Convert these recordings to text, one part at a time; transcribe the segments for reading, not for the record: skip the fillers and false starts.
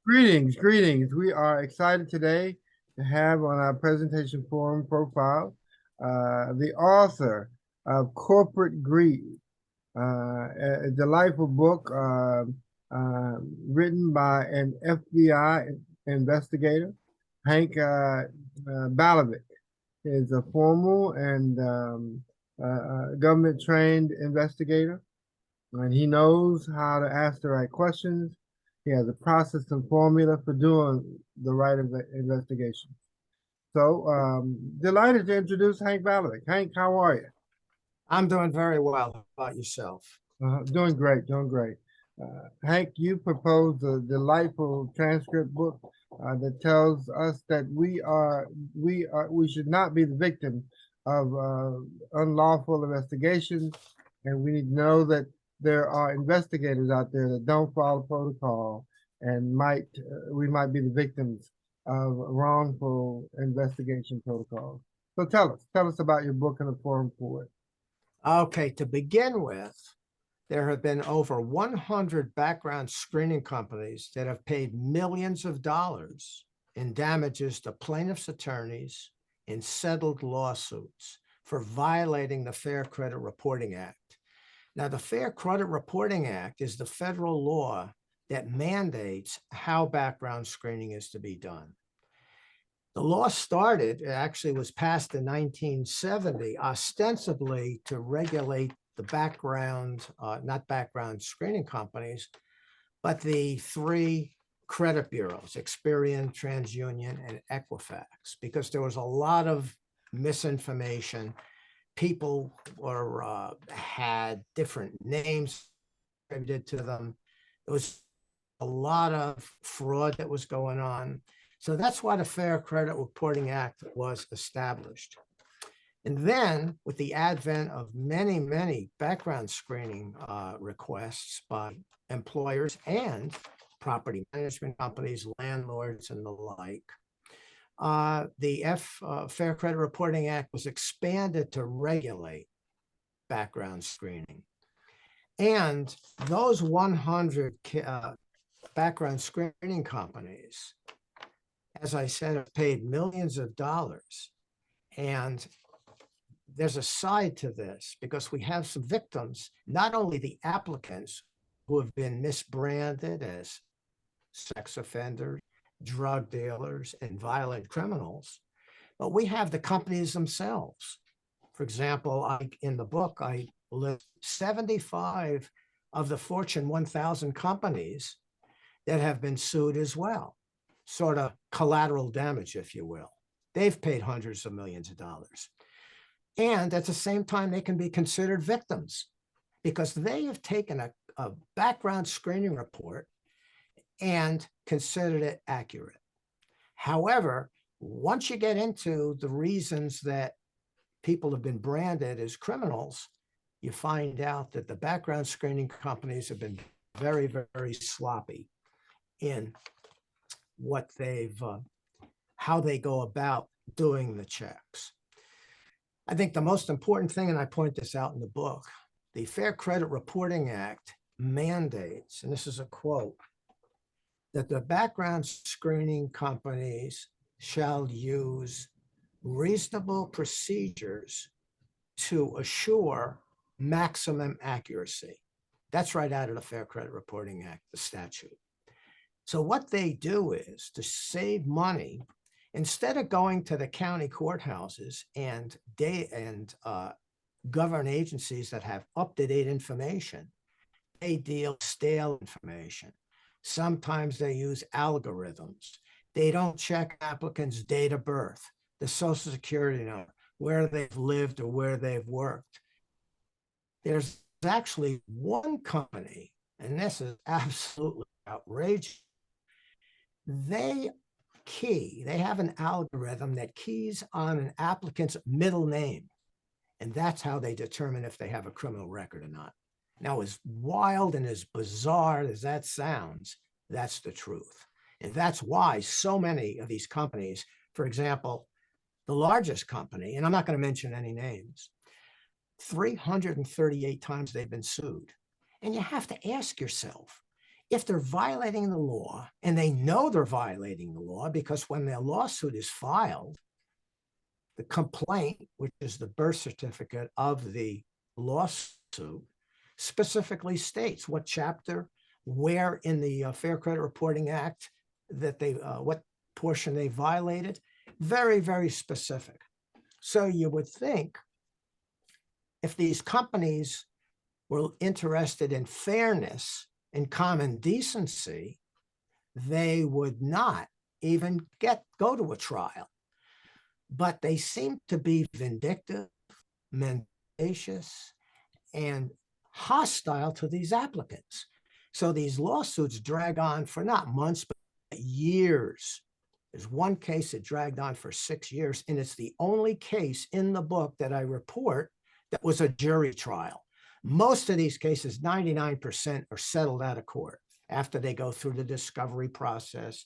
Greetings, greetings. We are excited today to have on our presentation forum profile the author of Corporate Greed, a delightful book written by an FBI investigator, Hank Balevic. Is a formal and government-trained investigator, and he knows how to ask the right questions. He has a process and formula for doing the right investigation. So, delighted to introduce Hank Balevic. Hank, how are you? I'm doing very well. How about yourself? Doing great, doing great. Hank, you proposed a delightful transcript book that tells us that we should not be the victim of unlawful investigations, and we need to know that there are investigators out there that don't follow protocol, and we might be the victims of wrongful investigation protocols. So tell us about your book and the forum for it. Okay, to begin with, there have been over 100 background screening companies that have paid millions of dollars in damages to plaintiffs' attorneys in settled lawsuits for violating the Fair Credit Reporting Act. Now, the Fair Credit Reporting Act is the federal law that mandates how background screening is to be done. The law started, it actually was passed in 1970, ostensibly to regulate the background, not background screening companies, but the three credit bureaus, Experian, TransUnion, and Equifax, because there was a lot of misinformation. People had different names attributed to them. There was a lot of fraud that was going on. So that's why the Fair Credit Reporting Act was established. And then with the advent of many, many background screening requests by employers and property management companies, landlords, and the like, the Fair Credit Reporting Act was expanded to regulate background screening. And those 100 background screening companies, as I said, have paid millions of dollars. And there's a side to this because we have some victims, not only the applicants who have been misbranded as sex offenders, drug dealers, and violent criminals, but we have the companies themselves. For example, in the book, I list 75 of the Fortune 1000 companies that have been sued as well. Sort of collateral damage, if you will. They've paid hundreds of millions of dollars. And at the same time, they can be considered victims because they have taken a background screening report and considered it accurate. However, once you get into the reasons that people have been branded as criminals, you find out that the background screening companies have been very, very sloppy in what how they go about doing the checks. I think the most important thing, and I point this out in the book, the Fair Credit Reporting Act mandates, and this is a quote, that the background screening companies shall use reasonable procedures to assure maximum accuracy. That's right out of the Fair Credit Reporting Act, the statute. So what they do is to save money, instead of going to the county courthouses and government agencies that have up-to-date information, they deal with stale information. Sometimes they use algorithms. They don't check applicants' date of birth, the social security number, where they've lived or where they've worked. There's actually one company, and this is absolutely outrageous. They have an algorithm that keys on an applicant's middle name, and that's how they determine if they have a criminal record or not. Now, as wild and as bizarre as that sounds, that's the truth. And that's why so many of these companies, for example, the largest company, and I'm not going to mention any names, 338 times they've been sued. And you have to ask yourself, If they're violating the law, and they know they're violating the law, because when their lawsuit is filed, the complaint, which is the birth certificate of the lawsuit, specifically states what chapter, where in the Fair Credit Reporting Act that they, what portion they violated. Very, very specific. So you would think if these companies were interested in fairness and common decency, they would not even go to a trial. But they seem to be vindictive, mendacious, and hostile to these applicants. So these lawsuits drag on for not months, but years. There's one case that dragged on for 6 years, and it's the only case in the book that I report that was a jury trial. Most of these cases, 99%, are settled out of court after they go through the discovery process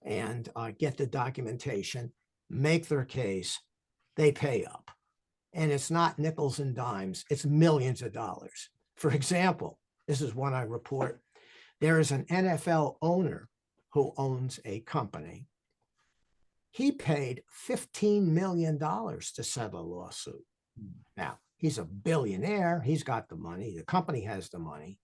and get the documentation, make their case, they pay up. And it's not nickels and dimes, it's millions of dollars. For example, this is one I report. There is an NFL owner who owns a company. He paid $15 million to settle a lawsuit. Now, he's a billionaire, he's got the money, the company has the money.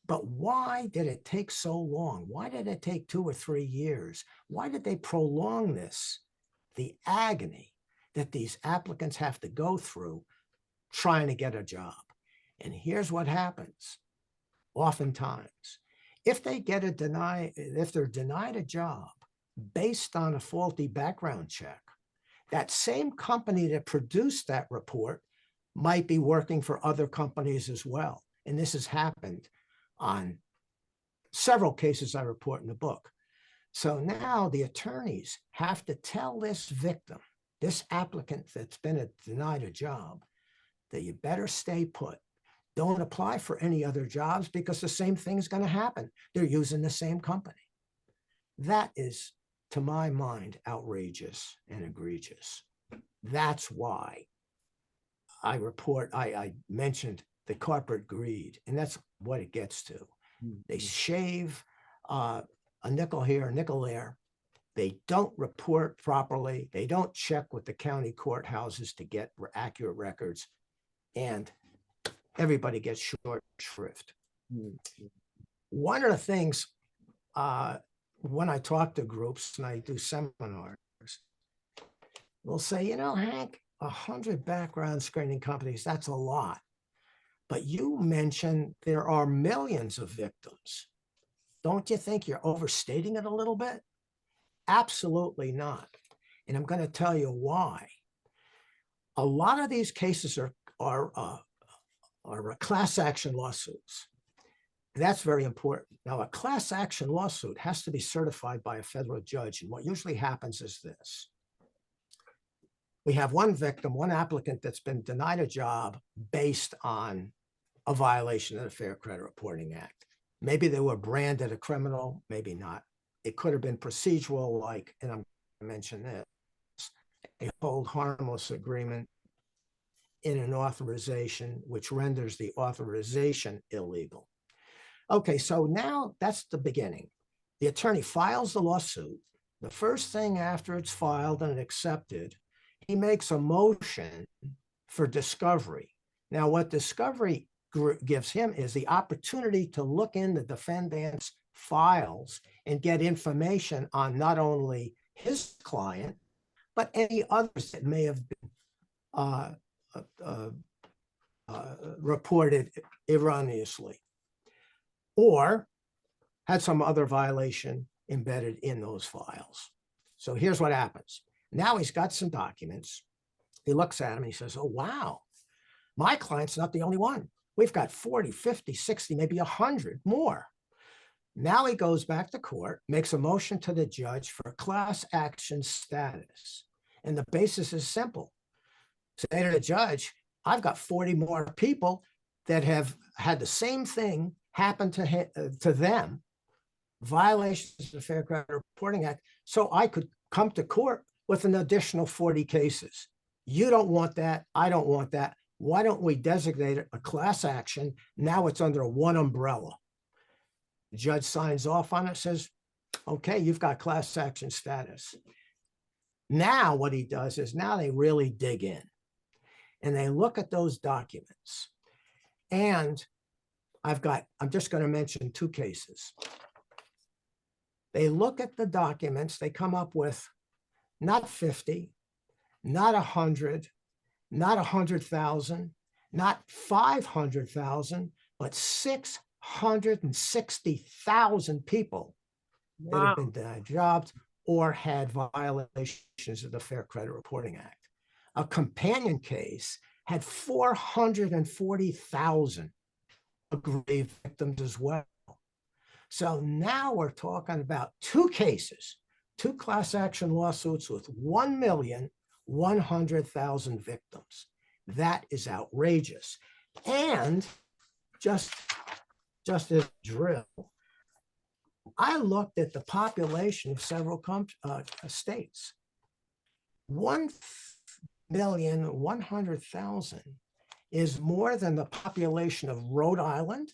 But why did it take so long? Why did it take 2 or 3 years? Why did they prolong this? The agony that these applicants have to go through trying to get a job. And here's what happens. Oftentimes, if they're denied a job based on a faulty background check, that same company that produced that report might be working for other companies as well. And this has happened on several cases I report in the book. So now the attorneys have to tell this victim, this applicant that's been denied a job, that you better stay put. Don't apply for any other jobs because the same thing is going to happen. They're using the same company. That is, to my mind, outrageous and egregious. That's why I mentioned the corporate greed, and that's what it gets to. They shave a nickel here, a nickel there. They don't report properly. They don't check with the county courthouses to get accurate records, and everybody gets short shrift. One of the things when I talk to groups and I do seminars, they'll say, you know, Hank, 100 background screening companies, that's a lot. But you mentioned there are millions of victims. Don't you think you're overstating it a little bit? Absolutely not. And I'm going to tell you why. A lot of these cases are class action lawsuits. That's very important. Now, a class action lawsuit has to be certified by a federal judge. And what usually happens is this. We have one victim, one applicant that's been denied a job based on a violation of the Fair Credit Reporting Act. Maybe they were branded a criminal, maybe not. It could have been procedural, like, and I'm going to mention this, a hold harmless agreement in an authorization, which renders the authorization illegal. Okay, so now that's the beginning. The attorney files the lawsuit. The first thing after it's filed and accepted, he makes a motion for discovery. Now, what discovery gives him is the opportunity to look in the defendant's files and get information on not only his client, but any others that may have been reported erroneously or had some other violation embedded in those files. So here's what happens. Now he's got some documents. He looks at them and he says, oh, wow, my client's not the only one. We've got 40, 50, 60, maybe 100 more. Now he goes back to court, makes a motion to the judge for class action status. And the basis is simple. Say to the judge, I've got 40 more people that have had the same thing happen to them, violations of the Fair Credit Reporting Act, so I could come to court with an additional 40 cases. You don't want that. I don't want that. Why don't we designate it a class action? Now it's under one umbrella. The judge signs off on it, says, okay, you've got class action status. Now what he does is now they really dig in and they look at those documents. And I'm just going to mention two cases. They look at the documents, they come up with not 50, not 100, not 100,000, not 500,000, but 660,000 people that have been denied jobs or had violations of the Fair Credit Reporting Act. A companion case had 440,000 aggrieved victims as well. So now we're talking about two cases, two class action lawsuits with 1,100,000 victims. That is outrageous. And just as a drill, I looked at the population of several states. 1,100,000 is more than the population of Rhode Island,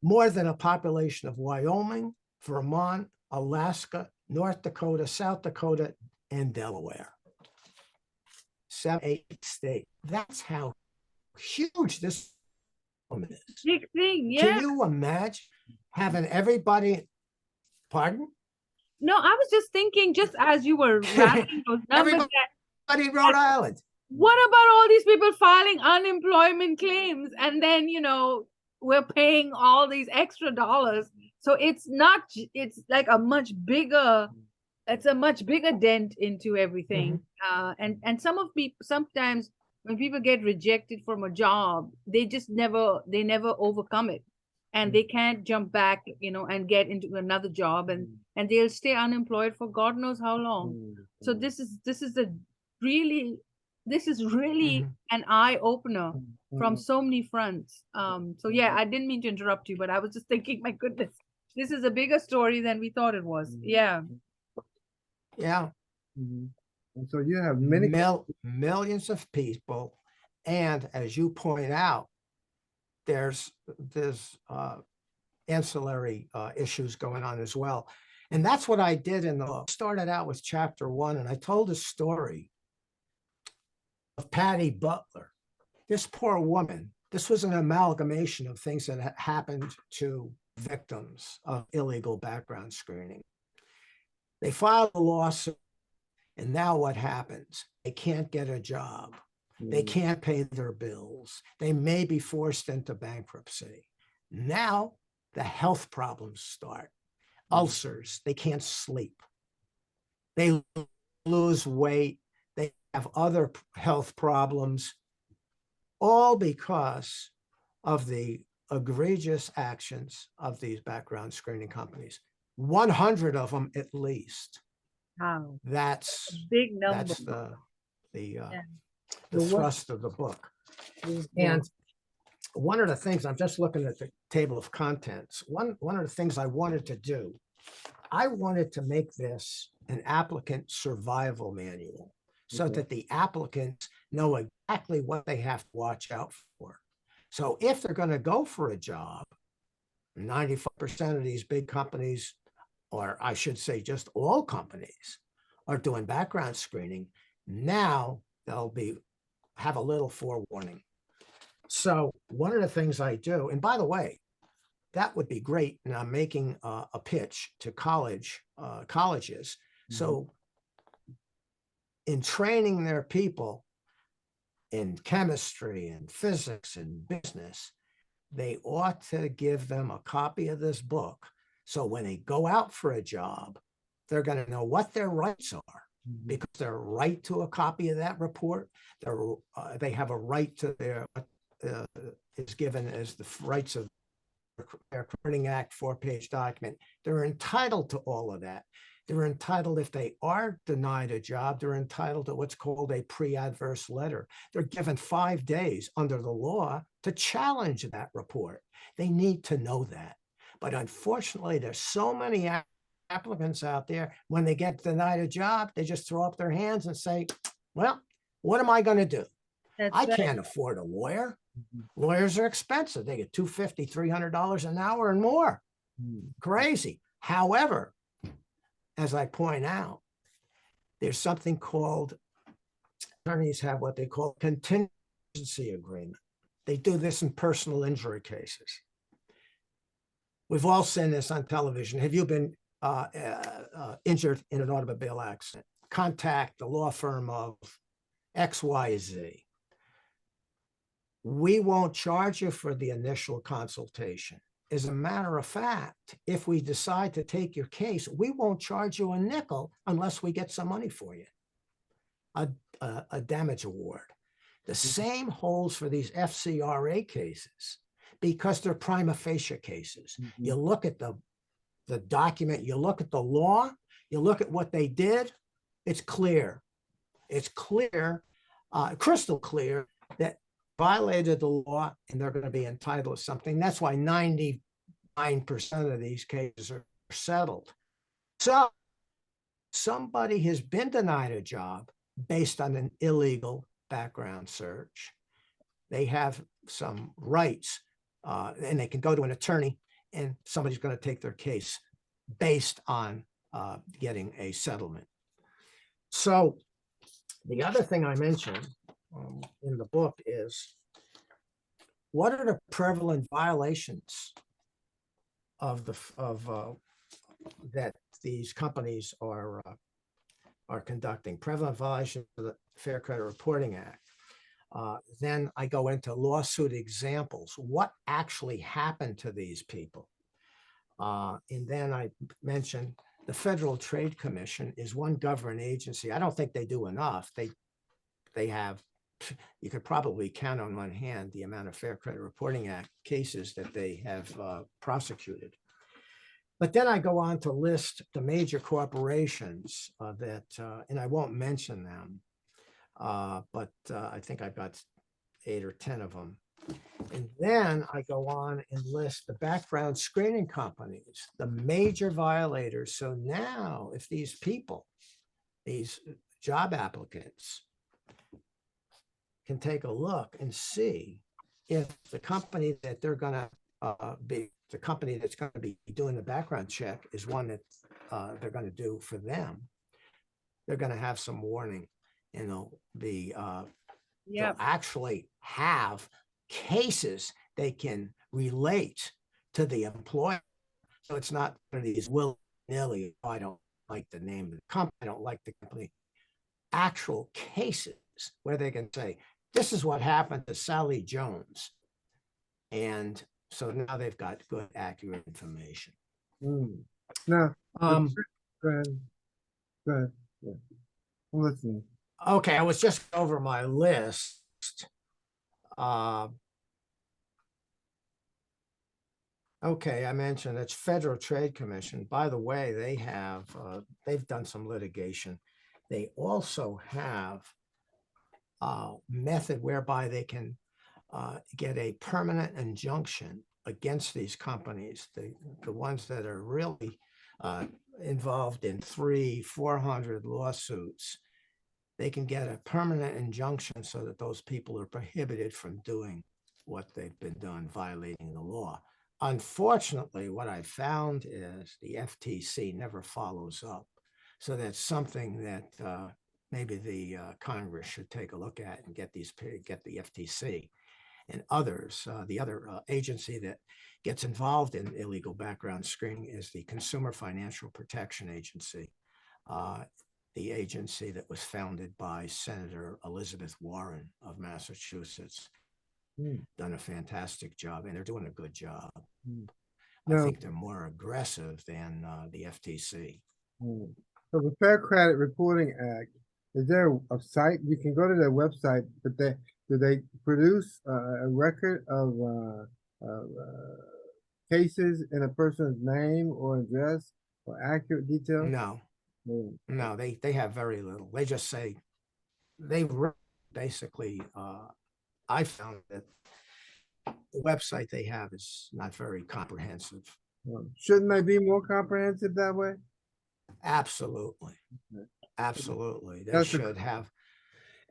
more than a population of Wyoming, Vermont, Alaska, North Dakota, South Dakota, and Delaware. 7, 8 states. That's how huge this woman is. Big thing, yeah. Can you imagine having everybody, pardon? No, I was just thinking, just as you were wrapping those numbers, Everybody in Rhode Island. what about all these people filing unemployment claims? And then, we're paying all these extra dollars. So it's like a much bigger dent into everything. And sometimes when people get rejected from a job, they never overcome it. And they can't jump back, and get into another job, and they'll stay unemployed for God knows how long. So this is really an eye opener from so many fronts. So yeah, I didn't mean to interrupt you, but I was just thinking, my goodness, this is a bigger story than we thought it was. Yeah. Yeah. And so you have many millions of people, and as you point out, there's ancillary issues going on as well. And that's what I did in the book. Started out with chapter 1, and I told a story of Patty Butler. This poor woman, this was an amalgamation of things that happened to victims of illegal background screening. They filed a lawsuit, and now what happens? They can't get a job. They can't pay their bills. They may be forced into bankruptcy. Now the health problems start. Ulcers, they can't sleep. They lose weight. They have other health problems, all because of the egregious actions of these background screening companies. 100 of them at least. Wow. That's a big number. That's the thrust of the book. And one of the things, I'm just looking at the table of contents. One of the things I wanted to do, I wanted to make this an applicant survival manual so that the applicants know exactly what they have to watch out for. So if they're going to go for a job, 95% of these big companies, or I should say just all companies, are doing background screening. Now they'll have a little forewarning. So one of the things I do, and by the way, that would be great. And I'm making a pitch to colleges. So in training their people in chemistry and physics and business, they ought to give them a copy of this book. So when they go out for a job, they're going to know what their rights are, because they're right to a copy of that report. They have a right to is given as the rights of the Fair Reporting Act 4-page document. They're entitled to all of that. They're entitled, if they are denied a job, they're entitled to what's called a pre-adverse letter. They're given 5 days under the law to challenge that report. They need to know that. But unfortunately, there's so many applicants out there, when they get denied a job, they just throw up their hands and say, well, what am I going to do? I can't afford a lawyer. Lawyers are expensive. They get $250, $300 an hour and more. Crazy. However, as I point out, there's something called, attorneys have what they call contingency agreement. They do this in personal injury cases. We've all seen this on television. Have you been injured in an automobile accident? Contact the law firm of XYZ. We won't charge you for the initial consultation. As a matter of fact, if we decide to take your case, we won't charge you a nickel unless we get some money for you, a damage award. The same holds for these FCRA cases because they're prima facie cases. You look at the document, you look at the law, you look at what they did, it's clear. It's clear, crystal clear, that violated the law and they're going to be entitled to something. That's why 99% of these cases are settled. So somebody has been denied a job based on an illegal background search. They have some rights and they can go to an attorney and somebody's going to take their case based on getting a settlement. So the other thing I mentioned in the book is, what are the prevalent violations of that these companies are conducting? Prevalent violations of the Fair Credit Reporting Act. Then I go into lawsuit examples. What actually happened to these people? And then I mentioned the Federal Trade Commission is one government agency. I don't think they do enough. They have, you could probably count on one hand the amount of Fair Credit Reporting Act cases that they have prosecuted. But then I go on to list the major corporations that, and I won't mention them, but I think I've got 8 or 10 of them. And then I go on and list the background screening companies, the major violators. So now if these people, these job applicants, can take a look and see if the company that they're going to be, the company that's going to be doing the background check is one that they're going to do for them, they're going to have some warning, and they'll be, they'll actually have cases they can relate to the employer. So it's not one of these willy-nilly, oh, I don't like the name of the company, I don't like the company. Actual cases where they can say, this is what happened to Sally Jones. And so now they've got good, accurate information. Now, go ahead. Go ahead. Yeah. I'm listening. Okay, I was just over my list. Okay, I mentioned it's Federal Trade Commission. By the way, they have, they've done some litigation. They also have a method whereby they can get a permanent injunction against these companies, the ones that are really involved in 300-400 lawsuits. They can get a permanent injunction so that those people are prohibited from doing what they've been done, violating the law. Unfortunately, what I found is the FTC never follows up. So that's something that maybe the Congress should take a look at and get the FTC and others. The other agency that gets involved in illegal background screening is the Consumer Financial Protection Agency, the agency that was founded by Senator Elizabeth Warren of Massachusetts. Done a fantastic job, and they're doing a good job. I think they're more aggressive than the FTC. So the Fair Credit Reporting Act, is there a site? You can go to their website, but do they produce a record of cases in a person's name or address or accurate details? No, they have very little. They just say, they basically, I found that the website they have is not very comprehensive. Shouldn't they be more comprehensive that way? Absolutely. Absolutely. They should have.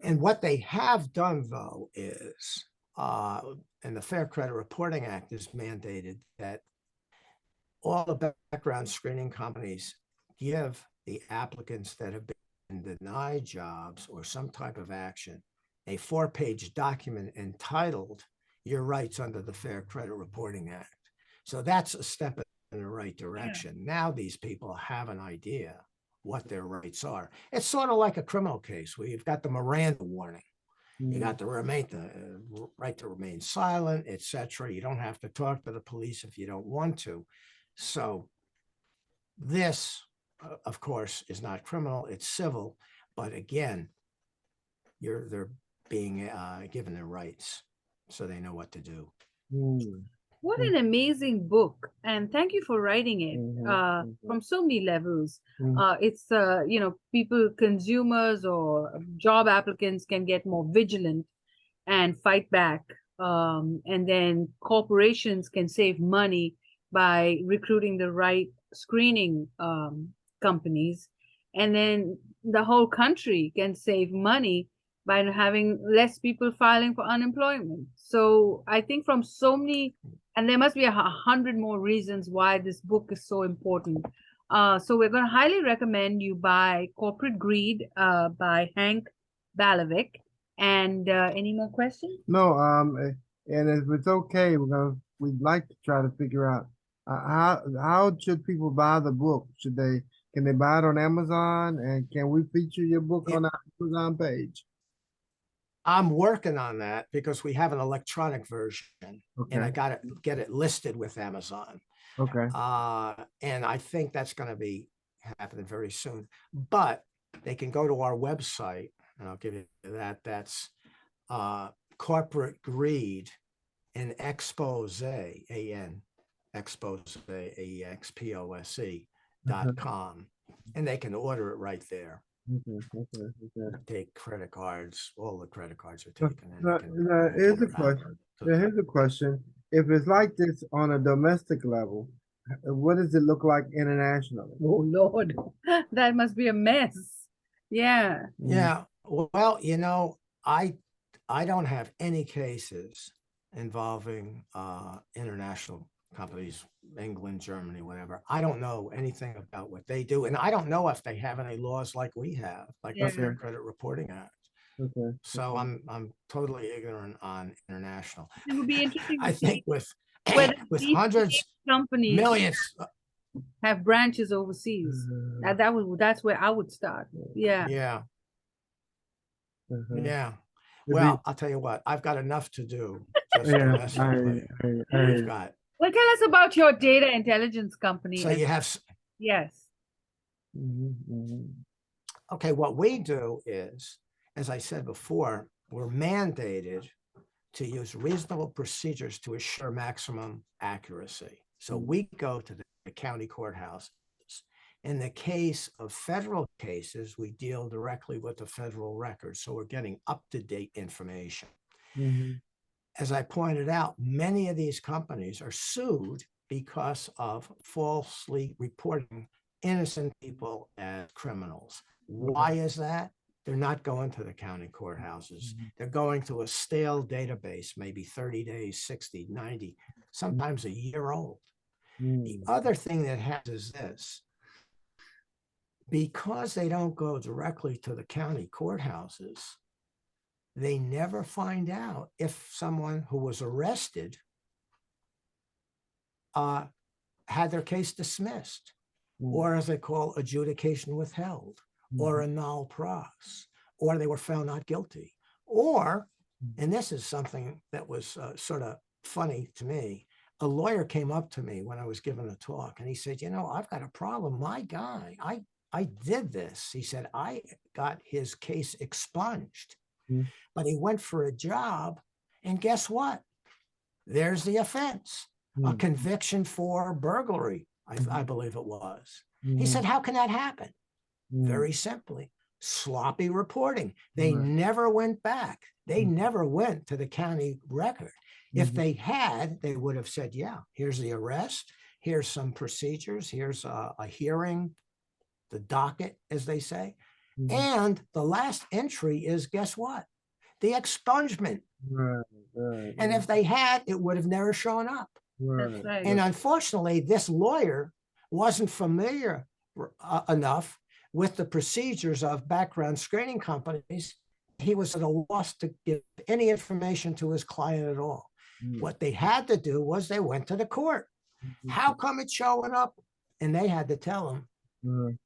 And what they have done, though, is, and the Fair Credit Reporting Act is mandated that all the background screening companies give the applicants that have been denied jobs or some type of action a 4-page document entitled Your Rights Under the Fair Credit Reporting Act. So that's a step in the right direction. Now these people have an idea what their rights are. It's sort of like a criminal case where you've got the Miranda warning. You got the right to remain silent, etc. You don't have to talk to the police if you don't want to. So this, of course, is not criminal, it's civil. But again, they're being given their rights so they know what to do. What an amazing book, and thank you for writing it from so many levels. It's you know, people, consumers or job applicants can get more vigilant and fight back, and then corporations can save money by recruiting the right screening companies, and then the whole country can save money by having less people filing for unemployment. So I think from so many, and there must be 100 more reasons why this book is so important. So we're going to highly recommend you buy Corporate Greed by Hank Balevic. And any more questions? No, and if it's okay, we'd like to try to figure out how should people buy the book? Can they buy it on Amazon, and can we feature your book on our Amazon page? I'm working on that because we have an electronic version, and I got to get it listed with Amazon. Okay. And I think that's going to be happening very soon. But they can go to our website, and I'll give you that. That's Corporate Greed and Expose, Expose, AEXPOSE.com, and they can order it right there. Okay. Take credit cards. All the credit cards are taken. Here's a question. Here's a question. If it's like this on a domestic level, what does it look like internationally? Oh Lord, that must be a mess. Yeah. Yeah. Well, you know, I don't have any cases involving international companies, England, Germany, whatever. I don't know anything about what they do, and I don't know if they have any laws like we have, like the Fair Credit Reporting Act. So I'm totally ignorant on international. It would be interesting. I think with hundreds, companies, millions have branches overseas. That's where I would start. Yeah. Yeah. Yeah. Well, I'll tell you what, I've got enough to do. Just domestically. We've got. Well, tell us about your data intelligence company. So you have. Yes. Okay, what we do is, as I said before, we're mandated to use reasonable procedures to assure maximum accuracy. So we go to the county courthouses. In the case of federal cases, we deal directly with the federal records. So we're getting up-to-date information. As I pointed out, many of these companies are sued because of falsely reporting innocent people as criminals. Why is that? They're not going to the county courthouses. They're going to a stale database, maybe 30 days, 60, 90, sometimes a year old. The other thing that happens is this. Because they don't go directly to the county courthouses, they never find out if someone who was arrested had their case dismissed, or as they call adjudication withheld, or a null pros, or they were found not guilty. Or, and this is something that was sort of funny to me, a lawyer came up to me when I was giving a talk, and he said, you know, I've got a problem. My guy, I did this. He said, I got his case expunged, but he went for a job, and guess what? There's the offense, a conviction for burglary, I believe it was. He said, how can that happen? Very simply, sloppy reporting. They never went back. They never went to the county record. If they had, they would have said, yeah, here's the arrest. Here's some procedures. Here's a hearing, the docket, as they say. And the last entry is, guess what? The expungement. And if they had, it would have never shown up. That's Right. right. And unfortunately, this lawyer wasn't familiar enough with the procedures of background screening companies. He was at a loss to give any information to his client at all. Mm. What they had to do was they went to the court. How come it's showing up? And they had to tell him, Mhm.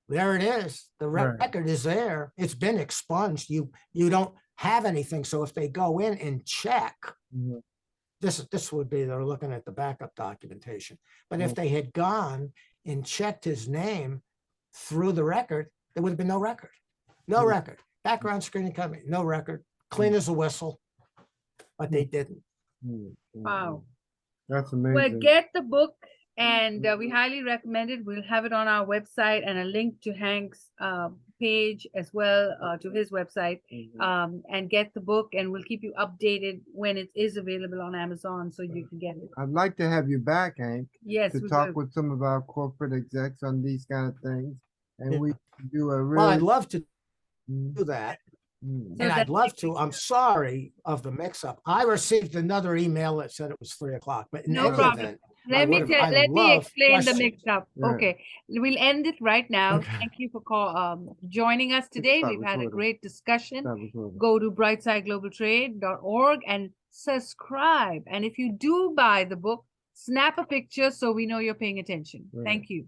there it is. The Right. record is there. It's been expunged. You don't have anything. So if they go in and check, Mhm. this would be, they're looking at the backup documentation. But if Mm. they had gone and checked his name through the record, there would have been no record. No Mm. record. Background screening company, no record. Clean as a whistle. But they didn't. Mm. Wow. That's Well, amazing. get the book, and we highly recommend it. We'll have it on our website and a link to Hank's page as well, to his website. Mhm. And get the book, and we'll keep you updated when it is available on Amazon, so you can get it. I'd like to have you back, Hank, Yes, to we talk will. with some of our corporate execs on these kind of things. And Yeah. we do a Well, I'd really. love to Mm. do that. Mm. So And I'd that- love to. I'm sorry of the mix-up. I received another email that said it was 3:00, but in No any problem. event, Let me I let me love explain the questions. mix-up. Yeah. Okay, we'll end it right now. Okay. Thank you for joining us today. stop We've had a recording. great discussion. Stop recording. Go to brightsideglobaltrade.org and subscribe. And if you do buy the book, snap a picture so we know you're paying attention. Right. Thank you.